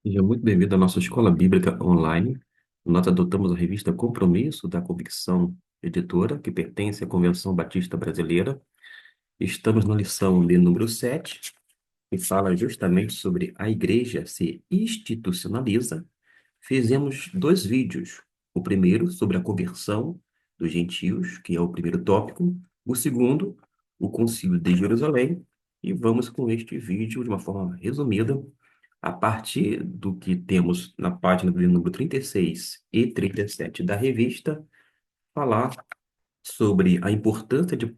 Seja muito bem-vindo à nossa Escola Bíblica Online. Nós adotamos a revista Compromisso da Convicção Editora, que pertence à Convenção Batista Brasileira. Estamos na lição de número 7, que fala justamente sobre a igreja se institucionaliza. Fizemos dois vídeos. O primeiro sobre a conversão dos gentios, que é o primeiro tópico. O segundo, o Concílio de Jerusalém. E vamos com este vídeo de uma forma resumida a partir do que temos na página de número 36 e 37 da revista, falar sobre a importância de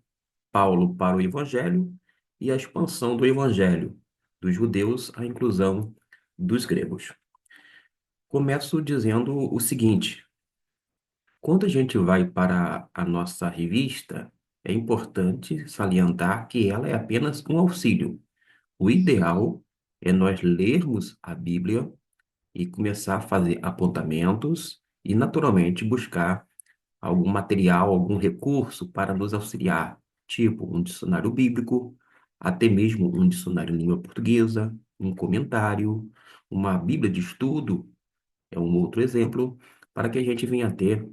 Paulo para o Evangelho e a expansão do Evangelho dos judeus à inclusão dos gregos. Começo dizendo o seguinte: quando a gente vai para a nossa revista, é importante salientar que ela é apenas um auxílio. O ideal é nós lermos a Bíblia e começar a fazer apontamentos e, naturalmente, buscar algum material, algum recurso para nos auxiliar, tipo um dicionário bíblico, até mesmo um dicionário em língua portuguesa, um comentário, uma Bíblia de estudo, é um outro exemplo, para que a gente venha a ter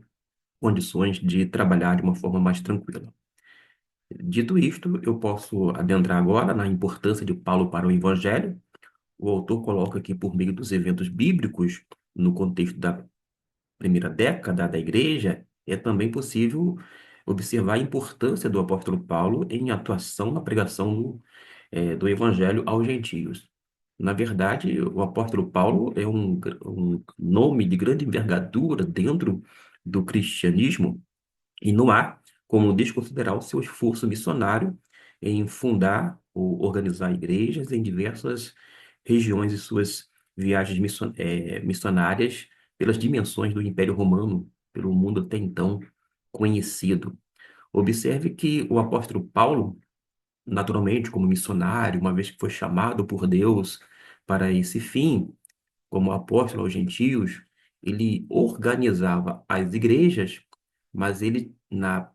condições de trabalhar de uma forma mais tranquila. Dito isto, eu posso adentrar agora na importância de Paulo para o Evangelho. O autor coloca aqui por meio dos eventos bíblicos, no contexto da primeira década da igreja, é também possível observar a importância do apóstolo Paulo em atuação na pregação do evangelho aos gentios. Na verdade, o apóstolo Paulo é um nome de grande envergadura dentro do cristianismo, e não há como desconsiderar o seu esforço missionário em fundar ou organizar igrejas em diversas regiões e suas viagens missionárias pelas dimensões do Império Romano, pelo mundo até então conhecido. Observe que o apóstolo Paulo, naturalmente, como missionário, uma vez que foi chamado por Deus para esse fim, como apóstolo aos gentios, ele organizava as igrejas, mas ele, na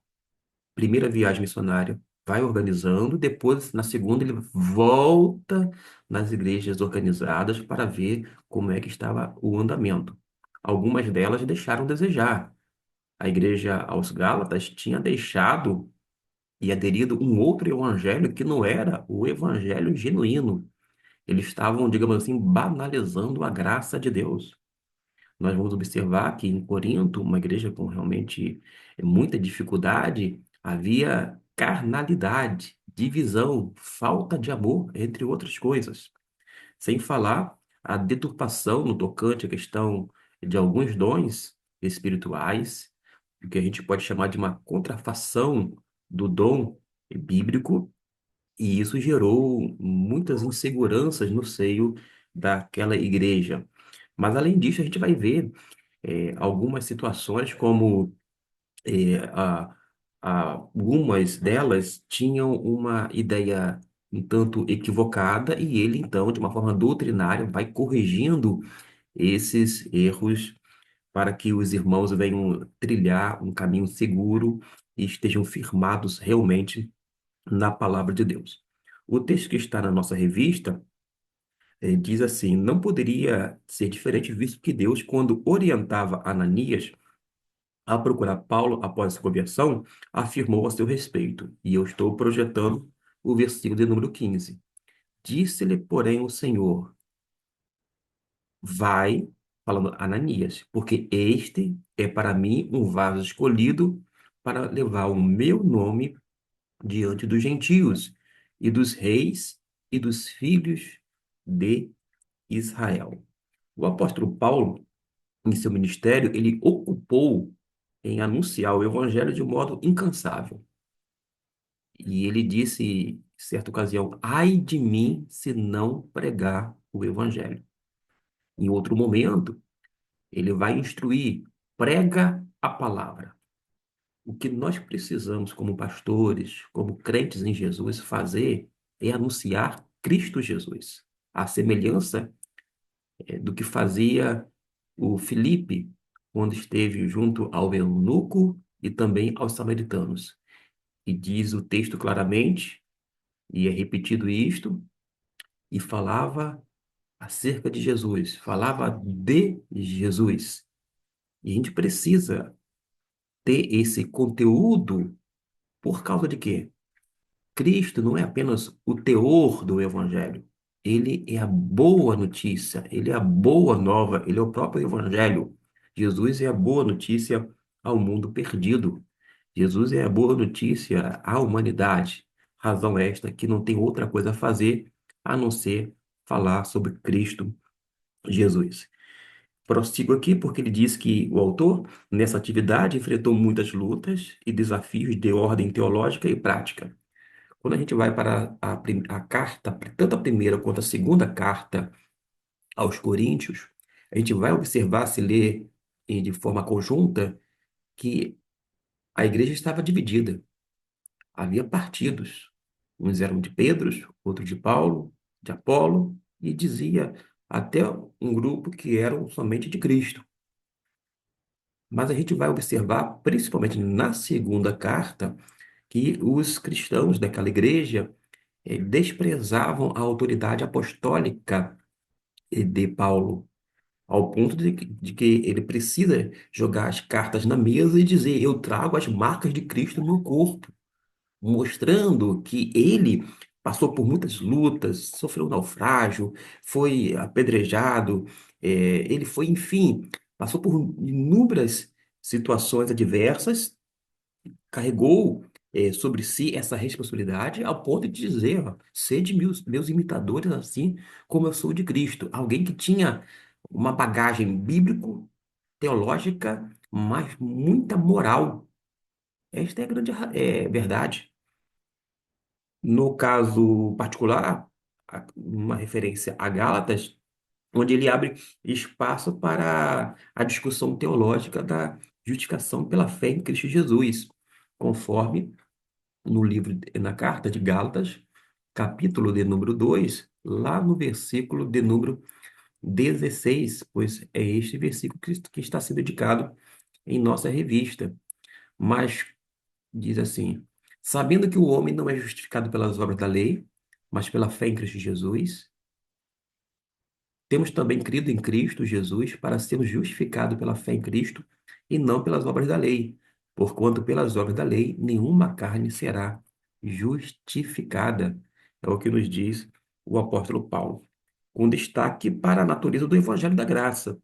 primeira viagem missionária, vai organizando, depois, na segunda, ele volta nas igrejas organizadas para ver como é que estava o andamento. Algumas delas deixaram a desejar. A igreja aos Gálatas tinha deixado e aderido um outro evangelho que não era o evangelho genuíno. Eles estavam, digamos assim, banalizando a graça de Deus. Nós vamos observar que em Corinto, uma igreja com realmente muita dificuldade, havia carnalidade, divisão, falta de amor, entre outras coisas. Sem falar a deturpação no tocante à questão de alguns dons espirituais, o que a gente pode chamar de uma contrafação do dom bíblico, e isso gerou muitas inseguranças no seio daquela igreja. Mas, além disso, a gente vai ver algumas situações como algumas delas tinham uma ideia um tanto equivocada e ele, então, de uma forma doutrinária, vai corrigindo esses erros para que os irmãos venham trilhar um caminho seguro e estejam firmados realmente na palavra de Deus. O texto que está na nossa revista diz assim: não poderia ser diferente, visto que Deus, quando orientava Ananias a procurar Paulo após a conversão, afirmou a seu respeito, e eu estou projetando o versículo de número 15. Disse-lhe, porém, o Senhor: vai, falando a Ananias, porque este é para mim um vaso escolhido para levar o meu nome diante dos gentios e dos reis e dos filhos de Israel. O apóstolo Paulo, em seu ministério, ele ocupou em anunciar o evangelho de um modo incansável. E ele disse, em certa ocasião, ai de mim se não pregar o evangelho. Em outro momento, ele vai instruir, prega a palavra. O que nós precisamos como pastores, como crentes em Jesus, fazer é anunciar Cristo Jesus. A semelhança do que fazia o Filipe quando esteve junto ao eunuco e também aos samaritanos. E diz o texto claramente, e é repetido isto, e falava acerca de Jesus, falava de Jesus. E a gente precisa ter esse conteúdo por causa de quê? Cristo não é apenas o teor do evangelho. Ele é a boa notícia, ele é a boa nova, ele é o próprio evangelho. Jesus é a boa notícia ao mundo perdido. Jesus é a boa notícia à humanidade. Razão esta que não tem outra coisa a fazer a não ser falar sobre Cristo Jesus. Prossigo aqui porque ele diz que o autor, nessa atividade, enfrentou muitas lutas e desafios de ordem teológica e prática. Quando a gente vai para a carta, tanto a primeira quanto a segunda carta aos Coríntios, a gente vai observar, se ler de forma conjunta, que a igreja estava dividida. Havia partidos. Uns eram de Pedro, outros de Paulo, de Apolo, e dizia até um grupo que eram somente de Cristo. Mas a gente vai observar, principalmente na segunda carta, que os cristãos daquela igreja desprezavam a autoridade apostólica de Paulo, ao ponto de que ele precisa jogar as cartas na mesa e dizer: Eu trago as marcas de Cristo no meu corpo, mostrando que ele passou por muitas lutas, sofreu um naufrágio, foi apedrejado, ele foi, enfim, passou por inúmeras situações adversas, carregou sobre si essa responsabilidade ao ponto de dizer, ó, sede meus imitadores assim como eu sou de Cristo. Alguém que tinha uma bagagem bíblico-teológica, mas muita moral. Esta é a grande verdade. No caso particular, uma referência a Gálatas, onde ele abre espaço para a discussão teológica da justificação pela fé em Cristo Jesus, conforme no livro, na carta de Gálatas, capítulo de número 2, lá no versículo de número 16, pois é este versículo que está sendo dedicado em nossa revista. Mas diz assim: sabendo que o homem não é justificado pelas obras da lei, mas pela fé em Cristo Jesus, temos também crido em Cristo Jesus para sermos justificados pela fé em Cristo e não pelas obras da lei, porquanto pelas obras da lei nenhuma carne será justificada. É o que nos diz o apóstolo Paulo. Com destaque para a natureza do evangelho da graça,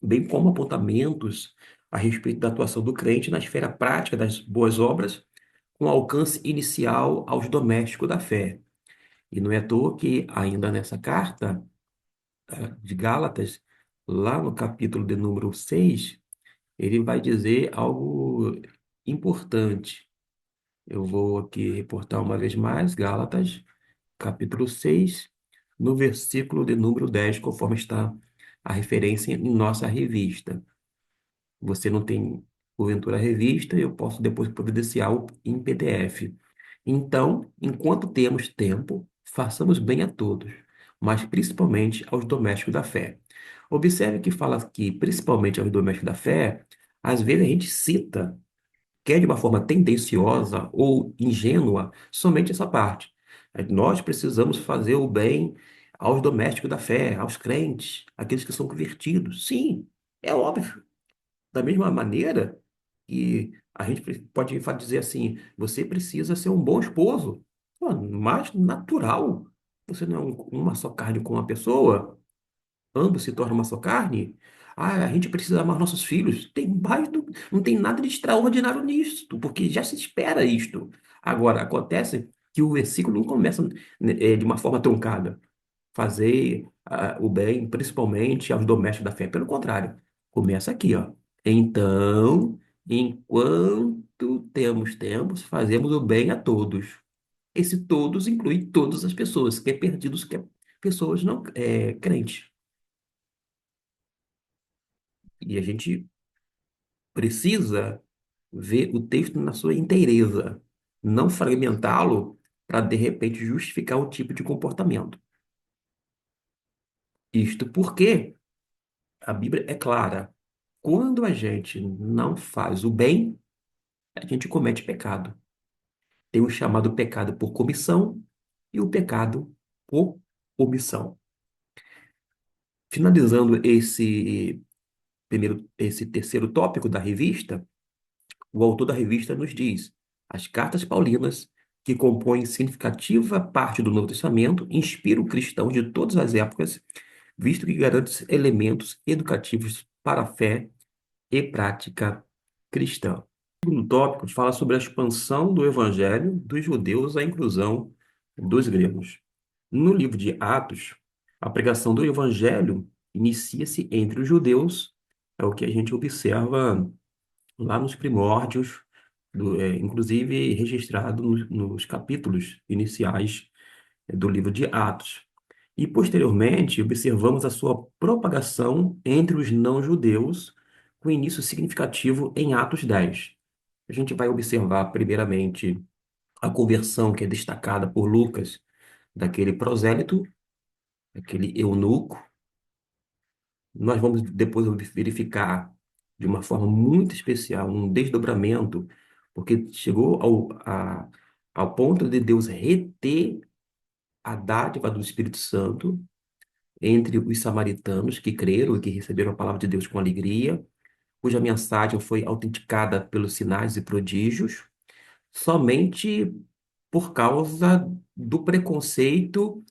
bem como apontamentos a respeito da atuação do crente na esfera prática das boas obras, com alcance inicial aos domésticos da fé. E não é à toa que, ainda nessa carta, de Gálatas, lá no capítulo de número 6, ele vai dizer algo importante. Eu vou aqui reportar uma vez mais, Gálatas, capítulo 6, no versículo de número 10, conforme está a referência em nossa revista. Você não tem, porventura, a revista, eu posso depois providenciar em PDF. Então, enquanto temos tempo, façamos bem a todos, mas principalmente aos domésticos da fé. Observe que fala que, principalmente aos domésticos da fé, às vezes a gente cita, quer de uma forma tendenciosa ou ingênua, somente essa parte. Nós precisamos fazer o bem aos domésticos da fé, aos crentes, aqueles que são convertidos. Sim, é óbvio. Da mesma maneira que a gente pode dizer assim, você precisa ser um bom esposo. Pô, mais natural. Você não é uma só carne com uma pessoa, ambos se tornam uma só carne. Ah, a gente precisa amar nossos filhos. Não tem nada de extraordinário nisso, porque já se espera isto. Agora, acontece que o versículo não começa, né, de uma forma truncada. Fazer o bem, principalmente aos domésticos da fé. Pelo contrário, começa aqui, ó. Então, enquanto temos tempo, fazemos o bem a todos. Esse todos inclui todas as pessoas, quer perdidos, quer pessoas não crentes. E a gente precisa ver o texto na sua inteireza, não fragmentá-lo para, de repente, justificar o tipo de comportamento. Isto porque a Bíblia é clara. Quando a gente não faz o bem, a gente comete pecado. Tem o chamado pecado por comissão e o pecado por omissão. Finalizando esse terceiro tópico da revista, o autor da revista nos diz: as cartas paulinas, que compõem significativa parte do Novo Testamento, inspiram cristãos de todas as épocas, visto que garantem elementos educativos para a fé e prática cristã. O segundo tópico fala sobre a expansão do evangelho dos judeus à inclusão dos gregos. No livro de Atos, a pregação do evangelho inicia-se entre os judeus, é o que a gente observa lá nos primórdios, inclusive registrado nos capítulos iniciais do livro de Atos. E, posteriormente, observamos a sua propagação entre os não-judeus, com início significativo em Atos 10. A gente vai observar, primeiramente, a conversão que é destacada por Lucas, daquele prosélito, aquele eunuco. Nós vamos depois verificar de uma forma muito especial um desdobramento, porque chegou ao ponto de Deus reter a dádiva do Espírito Santo entre os samaritanos que creram e que receberam a palavra de Deus com alegria, cuja mensagem foi autenticada pelos sinais e prodígios, somente por causa do preconceito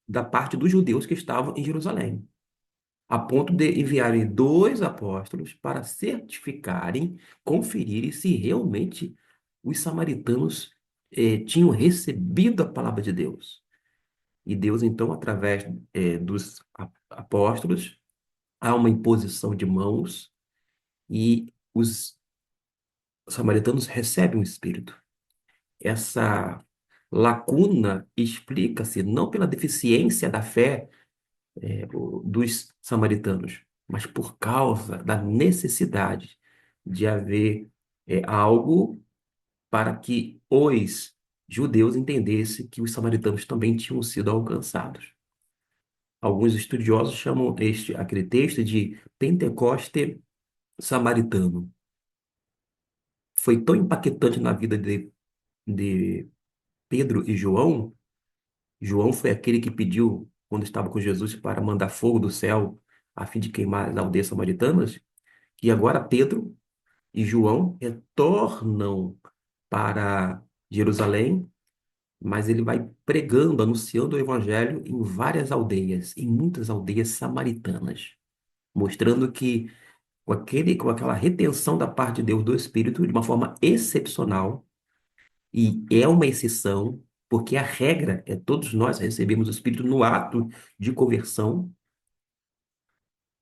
da parte dos judeus que estavam em Jerusalém, a ponto de enviarem dois apóstolos para certificarem, conferirem se realmente os samaritanos tinham recebido a palavra de Deus. E Deus, então, através dos apóstolos, há uma imposição de mãos e os samaritanos recebem o Espírito. Essa lacuna explica-se não pela deficiência da fé dos samaritanos, mas por causa da necessidade de haver algo para que os judeus entendessem que os samaritanos também tinham sido alcançados. Alguns estudiosos chamam aquele texto de Pentecoste samaritano. Foi tão impactante na vida de Pedro e João. João foi aquele que pediu, quando estava com Jesus, para mandar fogo do céu a fim de queimar as aldeias samaritanas. E agora Pedro e João retornam para Jerusalém, mas ele vai pregando, anunciando o evangelho em várias aldeias, em muitas aldeias samaritanas, mostrando que com aquela retenção da parte de Deus do Espírito, de uma forma excepcional, e é uma exceção, porque a regra é todos nós recebemos o Espírito no ato de conversão,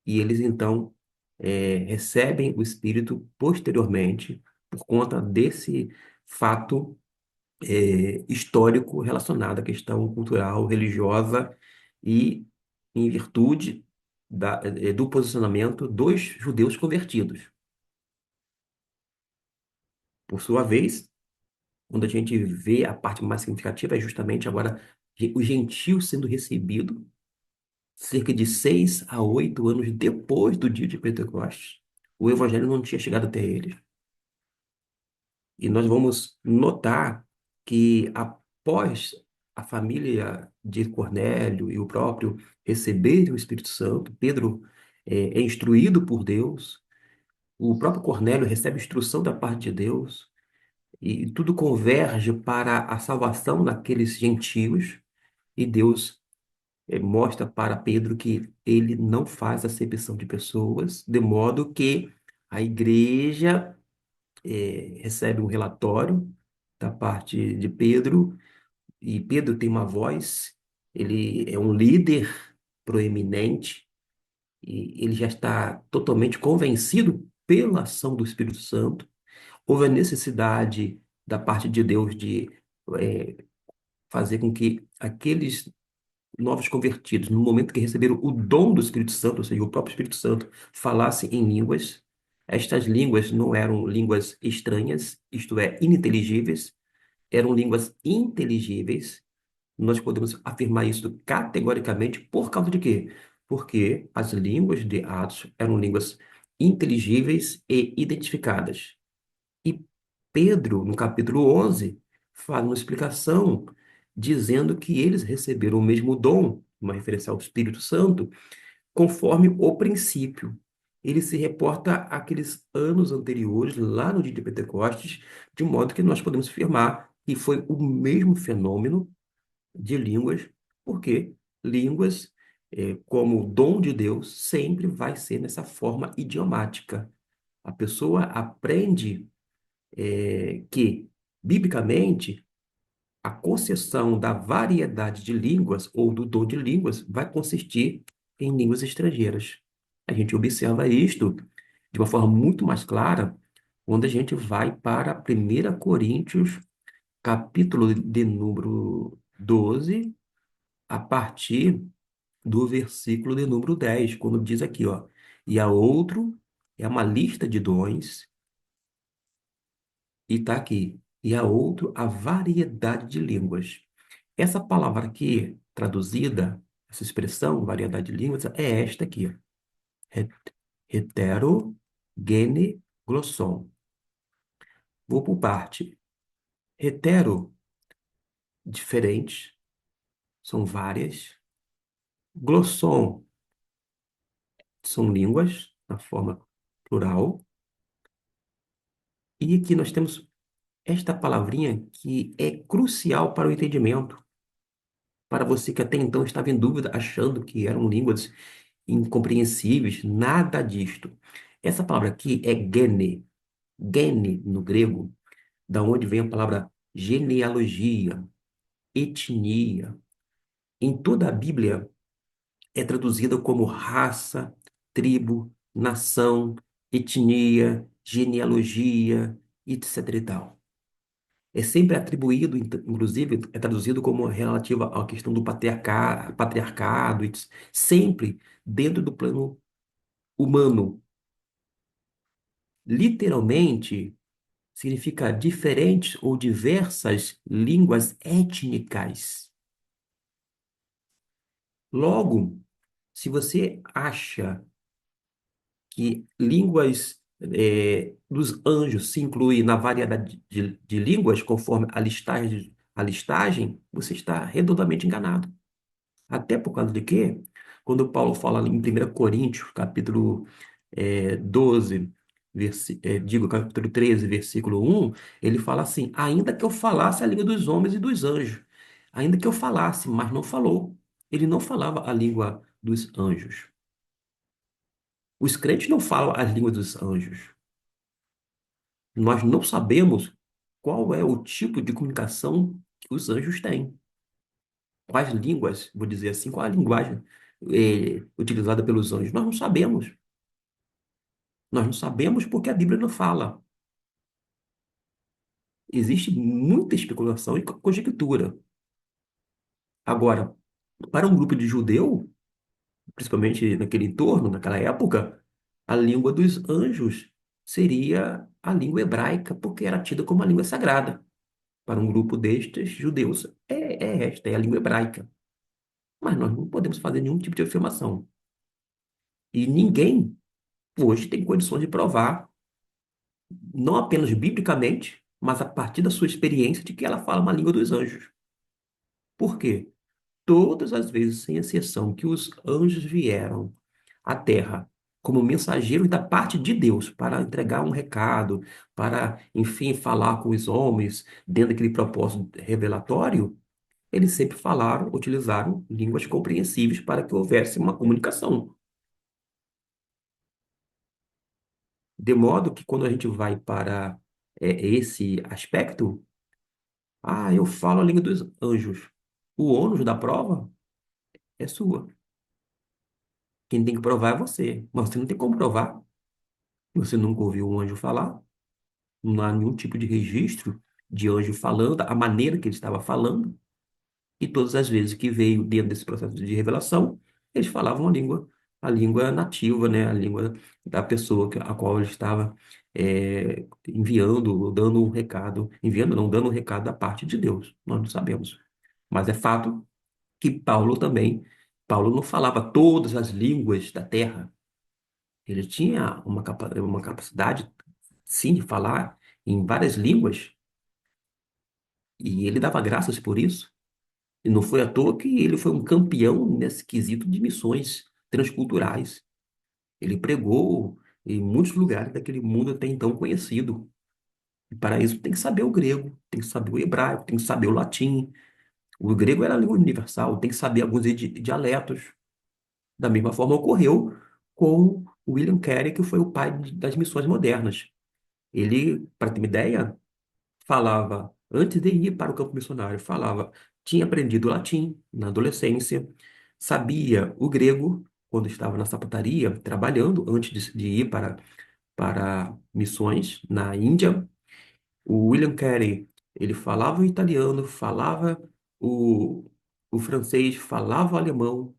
e eles então recebem o Espírito posteriormente, por conta desse fato histórico relacionado à questão cultural, religiosa e em virtude do posicionamento dos judeus convertidos. Por sua vez, quando a gente vê a parte mais significativa, é justamente agora o gentio sendo recebido cerca de 6 a 8 anos depois do dia de Pentecostes. O evangelho não tinha chegado até eles. E nós vamos notar que após a família de Cornélio e o próprio receberem o Espírito Santo, Pedro é instruído por Deus, o próprio Cornélio recebe instrução da parte de Deus, e tudo converge para a salvação daqueles gentios, e Deus mostra para Pedro que ele não faz acepção de pessoas, de modo que a igreja recebe um relatório da parte de Pedro, e Pedro tem uma voz, ele é um líder proeminente, e ele já está totalmente convencido pela ação do Espírito Santo. Houve a necessidade da parte de Deus de eh, fazer com que aqueles novos convertidos, no momento que receberam o dom do Espírito Santo, ou seja, o próprio Espírito Santo, falassem em línguas. Estas línguas não eram línguas estranhas, isto é, ininteligíveis, eram línguas inteligíveis. Nós podemos afirmar isso categoricamente por causa de quê? Porque as línguas de Atos eram línguas inteligíveis e identificadas. E Pedro, no capítulo 11, faz uma explicação dizendo que eles receberam o mesmo dom, uma referência ao Espírito Santo, conforme o princípio. Ele se reporta àqueles anos anteriores, lá no dia de Pentecostes, de modo que nós podemos afirmar que foi o mesmo fenômeno de línguas, porque línguas, como dom de Deus, sempre vai ser nessa forma idiomática. A pessoa aprende, que, biblicamente, a concessão da variedade de línguas ou do dom de línguas vai consistir em línguas estrangeiras. A gente observa isto de uma forma muito mais clara quando a gente vai para 1 Coríntios, capítulo de número 12, a partir do versículo de número 10, quando diz aqui, ó, e a outro é uma lista de dons, e tá aqui, e a outro a variedade de línguas. Essa palavra aqui, traduzida, essa expressão, variedade de línguas, é esta aqui, ó, he- hetero, gene, glosson. Vou por parte. Hetero, diferentes, são várias. Glosson, são línguas, na forma plural. E aqui nós temos esta palavrinha que é crucial para o entendimento, para você que até então estava em dúvida, achando que eram línguas incompreensíveis, nada disto. Essa palavra aqui é gene, gene no grego, da onde vem a palavra genealogia, etnia. Em toda a Bíblia é traduzida como raça, tribo, nação, etnia, genealogia, etc e tal. É sempre atribuído, inclusive, é traduzido como relativa à questão do patriarcado, sempre dentro do plano humano. Literalmente, significa diferentes ou diversas línguas étnicas. Logo, se você acha que línguas dos anjos se inclui na variedade de línguas, conforme a listagem, você está redondamente enganado. Até por causa de quê? Quando Paulo fala em 1 Coríntios, capítulo 12, capítulo 13, versículo 1, ele fala assim: ainda que eu falasse a língua dos homens e dos anjos, ainda que eu falasse, mas não falou. Ele não falava a língua dos anjos. Os crentes não falam a língua dos anjos. Nós não sabemos qual é o tipo de comunicação que os anjos têm. Quais línguas, vou dizer assim, qual a linguagem utilizada pelos anjos? Nós não sabemos. Nós não sabemos porque a Bíblia não fala. Existe muita especulação e conjectura. Agora, para um grupo de judeu, principalmente naquele entorno, naquela época, a língua dos anjos seria a língua hebraica, porque era tida como a língua sagrada. Para um grupo destes judeus, esta, é a língua hebraica. Mas nós não podemos fazer nenhum tipo de afirmação. E ninguém hoje tem condições de provar, não apenas biblicamente, mas a partir da sua experiência, de que ela fala uma língua dos anjos. Por quê? Todas as vezes, sem exceção, que os anjos vieram à Terra como mensageiros da parte de Deus para entregar um recado, para, enfim, falar com os homens dentro daquele propósito revelatório, eles sempre falaram, utilizaram línguas compreensíveis para que houvesse uma comunicação. De modo que quando a gente vai para esse aspecto, eu falo a língua dos anjos. O ônus da prova é sua. Quem tem que provar é você. Mas você não tem como provar. Você nunca ouviu um anjo falar. Não há nenhum tipo de registro de anjo falando, a maneira que ele estava falando. E todas as vezes que veio dentro desse processo de revelação, eles falavam a língua nativa, né? A língua da pessoa a qual ele estava enviando, dando um recado, enviando não, dando um recado da parte de Deus. Nós não sabemos. Mas é fato que Paulo não falava todas as línguas da terra. Ele tinha uma capacidade, sim, de falar em várias línguas, e ele dava graças por isso. E não foi à toa que ele foi um campeão nesse quesito de missões. transculturais. Ele pregou em muitos lugares daquele mundo até então conhecido. E para isso tem que saber o grego, tem que saber o hebraico, tem que saber o latim. O grego era a língua universal, tem que saber alguns dialetos. Da mesma forma ocorreu com William Carey, que foi o pai das missões modernas. Ele, para ter uma ideia, falava, antes de ir para o campo missionário, falava, tinha aprendido latim na adolescência, sabia o grego quando estava na sapataria, trabalhando antes de ir para missões na Índia. O William Carey, ele falava o italiano, falava o, o francês, falava o alemão,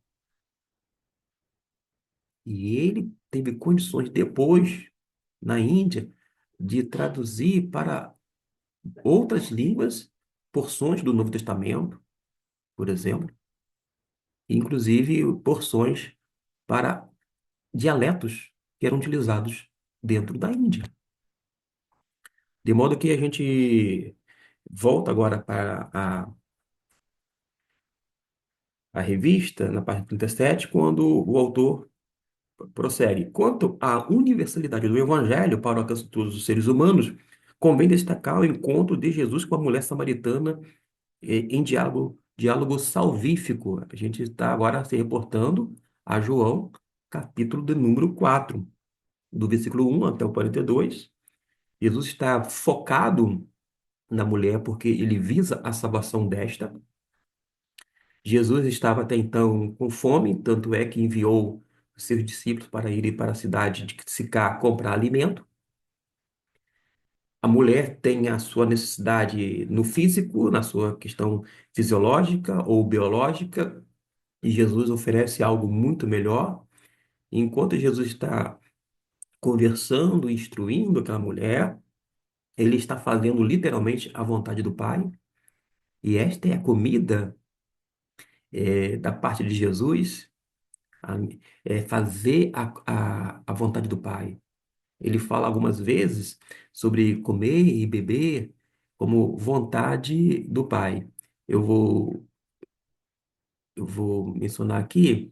e ele teve condições depois, na Índia, de traduzir para outras línguas porções do Novo Testamento, por exemplo, inclusive porções para dialetos que eram utilizados dentro da Índia. De modo que a gente volta agora para a revista, na página 37, quando o autor prossegue. Quanto à universalidade do Evangelho para o alcance de todos os seres humanos, convém destacar o encontro de Jesus com a mulher samaritana em diálogo salvífico. A gente está agora se reportando a João, capítulo de número 4, do versículo 1 até o 42. Jesus está focado na mulher porque ele visa a salvação desta. Jesus estava até então com fome, tanto é que enviou os seus discípulos para irem para a cidade de Sicar comprar alimento. A mulher tem a sua necessidade no físico, na sua questão fisiológica ou biológica, e Jesus oferece algo muito melhor. Enquanto Jesus está conversando, instruindo aquela mulher, ele está fazendo literalmente a vontade do Pai. E esta é a comida da parte de Jesus, a- é fazer a vontade do Pai. Ele fala algumas vezes sobre comer e beber como vontade do Pai. Eu vou, eu vou mencionar aqui,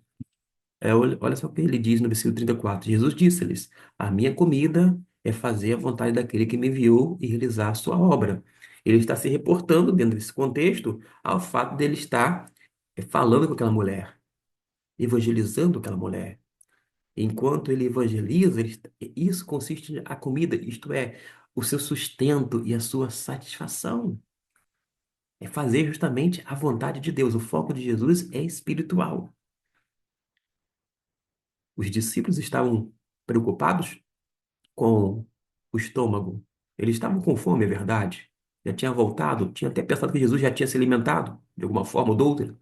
olha só o que ele diz no versículo 34. Jesus disse-lhes: A minha comida é fazer a vontade daquele que me enviou e realizar a sua obra. Ele está se reportando, dentro desse contexto, ao fato dele estar falando com aquela mulher, evangelizando aquela mulher. Enquanto ele evangeliza, isso consiste na comida, isto é, o seu sustento e a sua satisfação. É fazer justamente a vontade de Deus. O foco de Jesus é espiritual. Os discípulos estavam preocupados com o estômago. Eles estavam com fome, é verdade. Já tinha voltado, tinha até pensado que Jesus já tinha se alimentado, de alguma forma ou de outra.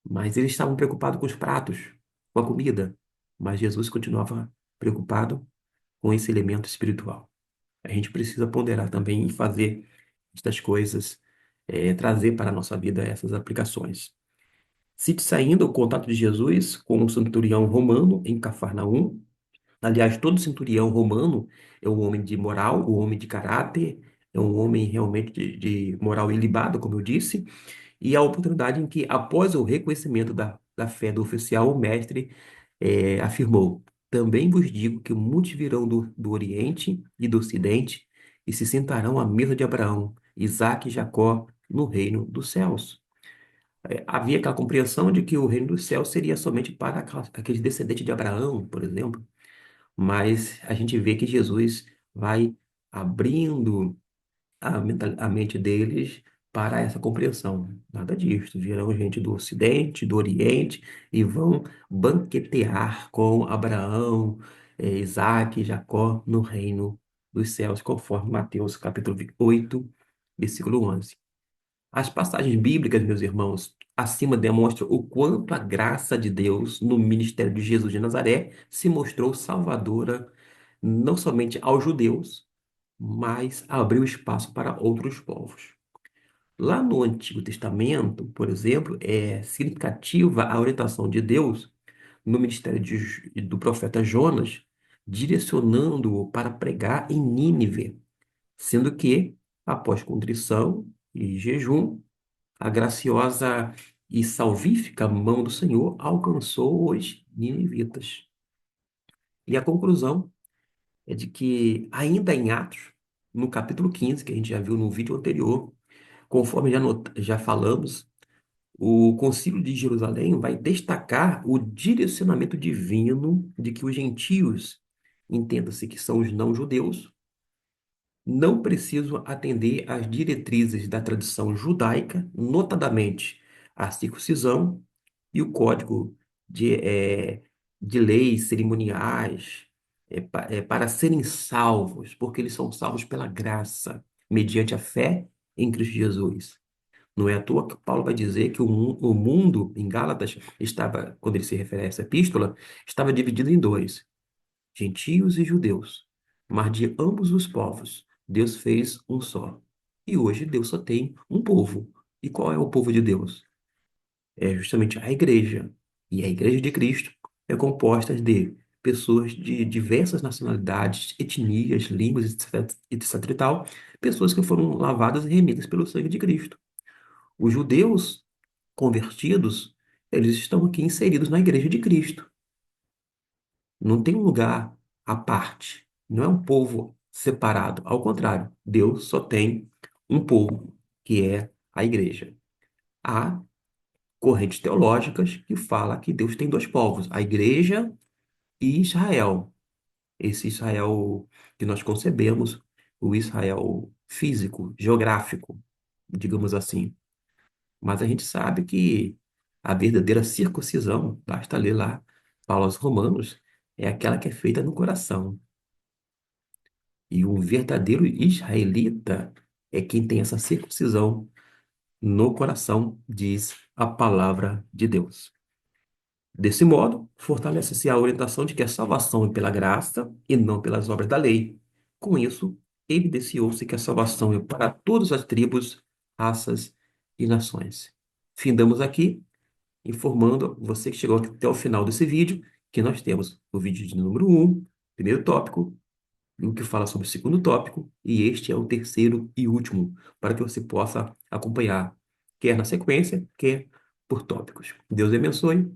Mas eles estavam preocupados com os pratos, com a comida. Mas Jesus continuava preocupado com esse elemento espiritual. A gente precisa ponderar também e fazer estas coisas, trazer para a nossa vida essas aplicações. Cite saindo o contato de Jesus com um centurião romano em Cafarnaum. Aliás, todo centurião romano é um homem de moral, um homem de caráter, é um homem realmente de moral ilibada, como eu disse, e a oportunidade em que, após o reconhecimento da fé do oficial, o mestre afirmou: Também vos digo que muitos virão do Oriente e do Ocidente e se sentarão à mesa de Abraão, Isaque e Jacó no reino dos céus. Havia aquela compreensão de que o reino dos céus seria somente para aqueles descendentes de Abraão, por exemplo, mas a gente vê que Jesus vai abrindo a mente deles para essa compreensão. Nada disso. Virão gente do Ocidente, do Oriente, e vão banquetear com Abraão, Isaac e Jacó no reino dos céus, conforme Mateus capítulo 8, versículo 11. As passagens bíblicas, meus irmãos, acima demonstram o quanto a graça de Deus no ministério de Jesus de Nazaré se mostrou salvadora não somente aos judeus, mas abriu espaço para outros povos. Lá no Antigo Testamento, por exemplo, é significativa a orientação de Deus no ministério do profeta Jonas, direcionando-o para pregar em Nínive, sendo que, após contrição e jejum, a graciosa e salvífica mão do Senhor alcançou os ninivitas. E a conclusão é de que, ainda em Atos, no capítulo 15, que a gente já viu no vídeo anterior, conforme já falamos, o Concílio de Jerusalém vai destacar o direcionamento divino de que os gentios, entenda-se que são os não-judeus, não precisam atender às diretrizes da tradição judaica, notadamente a circuncisão e o código de leis cerimoniais, para serem salvos, porque eles são salvos pela graça, mediante a fé em Cristo Jesus. Não é à toa que Paulo vai dizer que o mundo, em Gálatas, estava, quando ele se refere a essa epístola, estava dividido em dois, gentios e judeus. Mas de ambos os povos, Deus fez um só. E hoje Deus só tem um povo. E qual é o povo de Deus? É justamente a igreja. E a igreja de Cristo é composta de pessoas de diversas nacionalidades, etnias, línguas, etc, etc e tal, pessoas que foram lavadas e remidas pelo sangue de Cristo. Os judeus convertidos, eles estão aqui inseridos na igreja de Cristo. Não tem um lugar à parte. Não é um povo separado. Ao contrário, Deus só tem um povo, que é a igreja. Há correntes teológicas que falam que Deus tem dois povos, a igreja e Israel. Esse Israel que nós concebemos, o Israel físico, geográfico, digamos assim. Mas a gente sabe que a verdadeira circuncisão, basta ler lá, Paulo aos Romanos, é aquela que é feita no coração. E um verdadeiro israelita é quem tem essa circuncisão no coração, diz a palavra de Deus. Desse modo, fortalece-se a orientação de que a salvação é pela graça e não pelas obras da lei. Com isso, evidenciou-se que a salvação é para todas as tribos, raças e nações. Findamos aqui informando você que chegou até o final desse vídeo, que nós temos o vídeo de número um, primeiro tópico, o que fala sobre o segundo tópico, e este é o terceiro e último, para que você possa acompanhar, quer na sequência, quer por tópicos. Deus abençoe